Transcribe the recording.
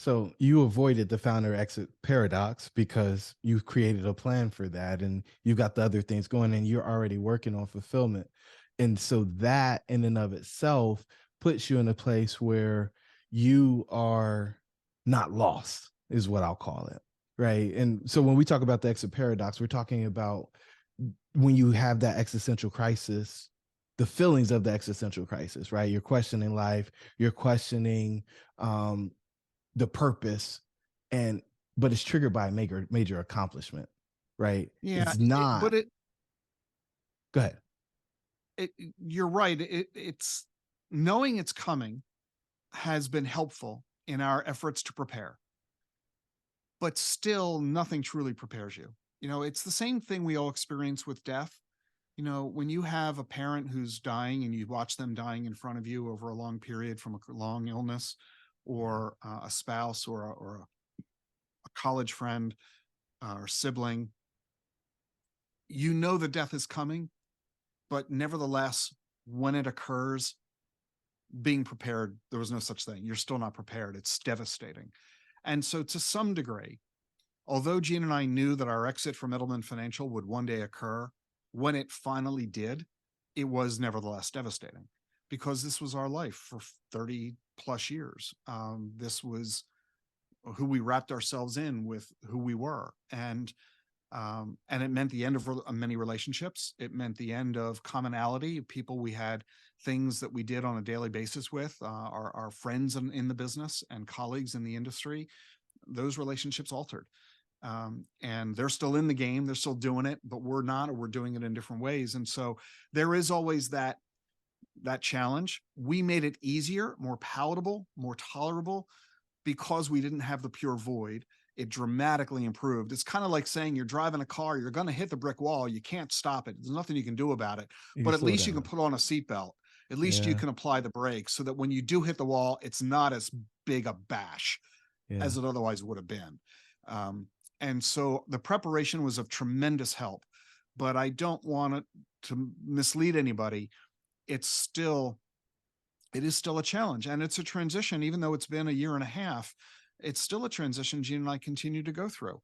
So you avoided the founder exit paradox because you created a plan for that and you got the other things going and you're already working on fulfillment. And so that in and of itself puts you in a place where you are not lost, is what I'll call it. Right. And so when we talk about the exit paradox, we're talking about when you have that existential crisis, the feelings of the existential crisis, right? You're questioning life, you're questioning um, the purpose, and but it's triggered by a major accomplishment, right? Yeah, It's it, not. but it, Go ahead. it, you're right. It's knowing it's coming has been helpful in our efforts to prepare, but still nothing truly prepares you. You know, it's the same thing we all experience with death. You know, when you have a parent who's dying and you watch them dying in front of you over a long period from a long illness, or a spouse, or a college friend, or sibling, you know the death is coming, but nevertheless, when it occurs, being prepared, there was no such thing. You're still not prepared. It's devastating. And so, to some degree, although Gene and I knew that our exit from Edelman Financial would one day occur, when it finally did, it was nevertheless devastating because this was our life for 30 plus years. This was who we wrapped ourselves in with, who we were. And it meant the end of many relationships. It meant the end of commonality, people we had things that we did on a daily basis with, our friends in the business and colleagues in the industry. Those relationships altered. And they're still in the game, they're still doing it, but we're not, or we're doing it in different ways. And so there is always that challenge. We made it easier, more palatable, more tolerable because we didn't have the pure void. It dramatically improved. It's kind of like saying you're driving a car, you're going to hit the brick wall, you can't stop it. There's nothing you can do about it, You can but at slow least you can down. put on a seatbelt. At least you Yeah. can apply the brakes so that when you do hit the wall, it's not as big a bash Yeah. as it otherwise would have been. Um, and so the preparation was of tremendous help, but I don't want it to mislead anybody. It's still, it is still a challenge, and it's a transition. Even though it's been a year and a half, it's still a transition Gene and I continue to go through.